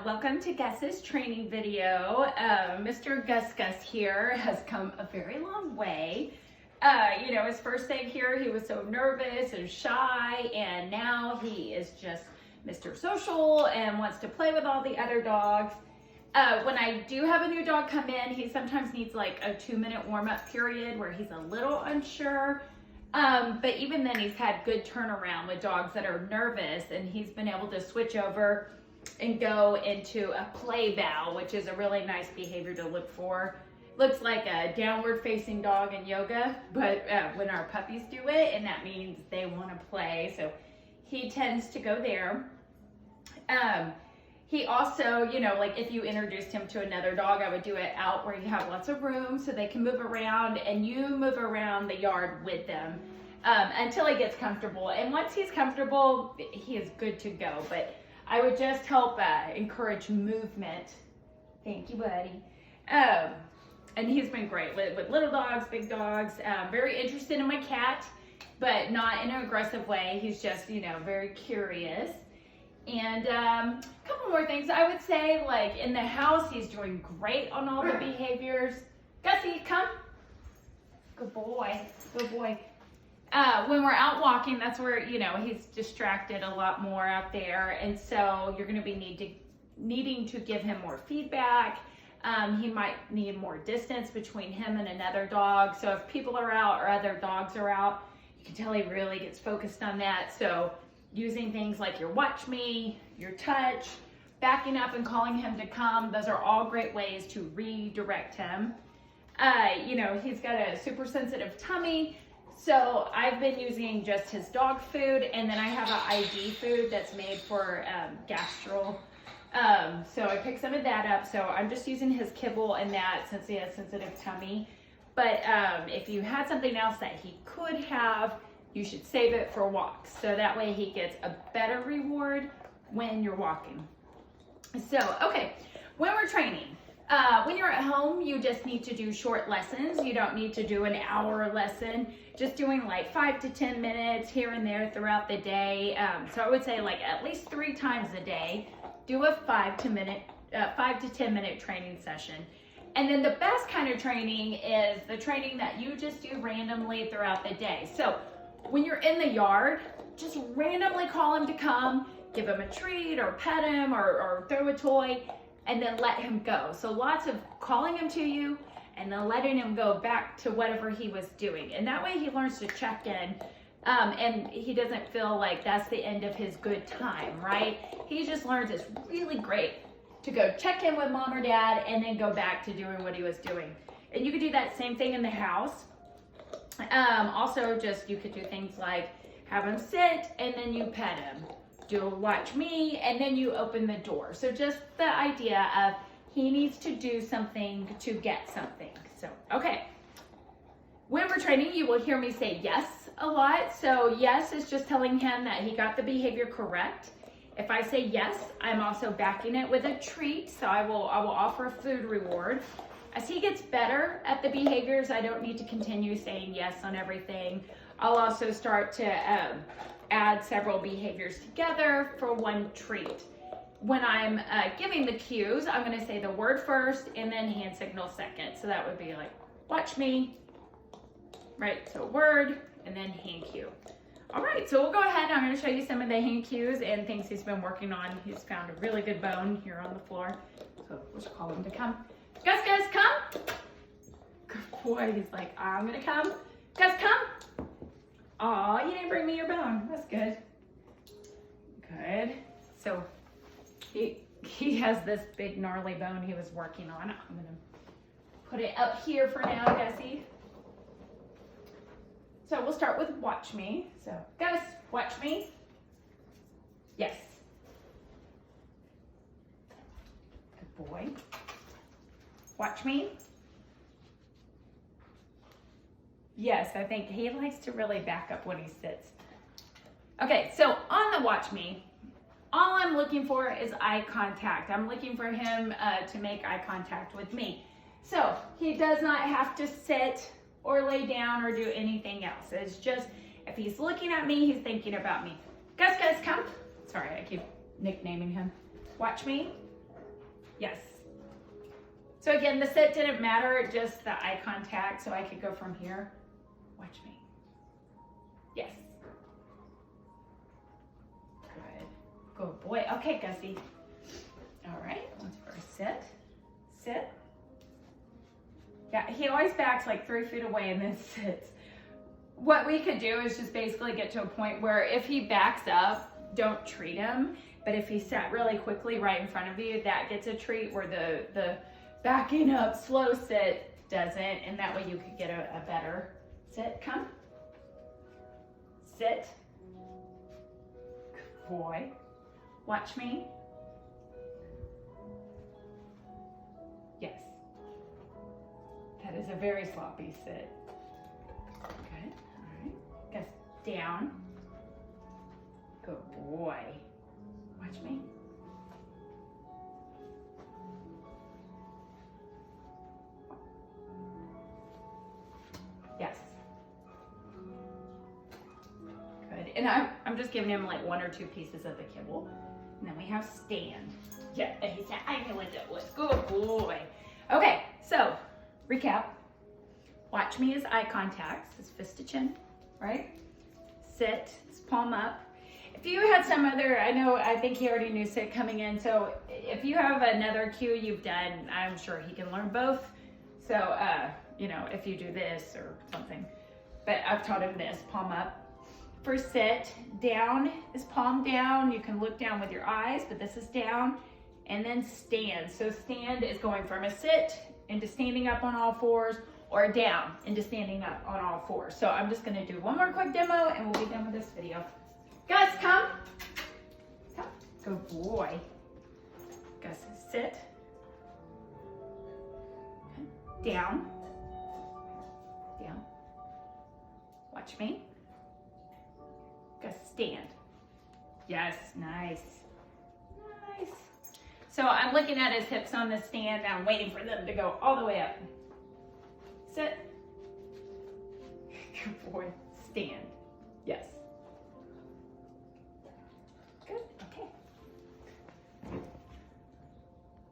Welcome to Gus's training video. Mr. Gus here has come a very long way. His first day here, he was so nervous and shy, and now he is just Mr. Social and wants to play with all the other dogs. When I do have a new dog come in, he sometimes needs like a 2-minute warm-up period where he's a little unsure. But even then, he's had good turnaround with dogs that are nervous, and he's been able to switch over and go into a play bow, which is a really nice behavior to look for. Looks like a downward facing dog in yoga, but when our puppies do it, and that means they want to play, so he tends to go there. He also, like if you introduced him to another dog, I would do it out where you have lots of room so they can move around, and you move around the yard with them until he gets comfortable. And once he's comfortable, he is good to go. But I would just help encourage movement. Thank you, buddy. And he's been great with little dogs, big dogs. Very interested in my cat, but not in an aggressive way. He's just, very curious. And a couple more things I would say, like in the house, he's doing great on all the behaviors. Gussie, come. Good boy, good boy. When we're out walking, that's where, he's distracted a lot more out there. And so you're going to be needing to give him more feedback. He might need more distance between him and another dog. So if people are out or other dogs are out, you can tell he really gets focused on that. So using things like your watch me, your touch, backing up and calling him to come, those are all great ways to redirect him. He's got a super sensitive tummy. So I've been using just his dog food, and then I have an ID food that's made for gastro. So I picked some of that up. So I'm just using his kibble and that since he has sensitive tummy. But if you had something else that he could have, you should save it for walks. So that way he gets a better reward when you're walking. So, okay, when we're training, when you're at home, you just need to do short lessons. You don't need to do an hour lesson. Just doing like 5 to 10 minutes here and there throughout the day. So I would say like at least 3 times a day, do a 5 to 10 minute training session. And then the best kind of training is the training that you just do randomly throughout the day. So when you're in the yard, just randomly call him to come, give him a treat or pet him or throw a toy, and then let him go. So lots of calling him to you and then letting him go back to whatever he was doing. And that way he learns to check in and he doesn't feel like that's the end of his good time, right? He just learns it's really great to go check in with mom or dad and then go back to doing what he was doing. And you could do that same thing in the house. Also, you could do things like have him sit and then you pet him. Do a watch me and then you open the door. So just the idea of he needs to do something to get something. So, okay. When we're training, you will hear me say yes a lot. So yes is just telling him that he got the behavior correct. If I say yes, I'm also backing it with a treat. So I will offer a food reward. As he gets better at the behaviors, I don't need to continue saying yes on everything. I'll also start to add several behaviors together for one treat. When I'm giving the cues, I'm going to say the word first and then hand signal second. So that would be like, watch me, right? So word and then hand cue. All right, so we'll go ahead and I'm going to show you some of the hand cues and things he's been working on. He's found a really good bone here on the floor. So we'll just call him to come. Gus, come. Good boy, he's like, I'm going to come. Gus, come. Aw, you didn't bring me your bone. That's good. Good. So he has this big gnarly bone he was working on. I'm going to put it up here for now, Gussie. So we'll start with watch me. So Gus, watch me. Yes. Good boy. Watch me. Yes, I think he likes to really back up when he sits. Okay, so on the watch me, all I'm looking for is eye contact. I'm looking for him to make eye contact with me. So he does not have to sit or lay down or do anything else. It's just, if he's looking at me, he's thinking about me. Gus, come. Sorry, I keep nicknaming him. Watch me. Yes. So again, the sit didn't matter, just the eye contact, so I could go from here. Watch me. Yes. Good. Good boy. Okay, Gussie. All right, once for a sit. Sit. Yeah, he always backs like 3 feet away and then sits. What we could do is just basically get to a point where if he backs up, don't treat him. But if he sat really quickly right in front of you, that gets a treat, where the backing up slow sit doesn't, and that way you could get a better sit. Come. Sit. Good boy. Watch me. Yes. That is a very sloppy sit. Good. All right. Gus, down. Good boy. Watch me. Yes. Good. And I'm just giving him like 1 or 2 pieces of the kibble. And then we have stand. Yeah, he said, I knew what that was. Good boy. Okay, so recap. Watch me as eye contact, his fist to chin, right? Sit, his palm up. If you had some other, I think he already knew sit coming in, so if you have another cue you've done, I'm sure he can learn both. So, you know, if you do this or something. But I've taught him this, palm up. For sit, down is palm down. You can look down with your eyes, but this is down. And then stand. So stand is going from a sit into standing up on all fours, or down into standing up on all fours. So I'm just gonna do one more quick demo and we'll be done with this video. Gus, come. Come. Good boy. Gus, sit. Down. Down. Watch me. Gus, stand. Yes, nice. Nice. So I'm looking at his hips on the stand. I'm waiting for them to go all the way up. Sit. Good boy. Stand. Yes.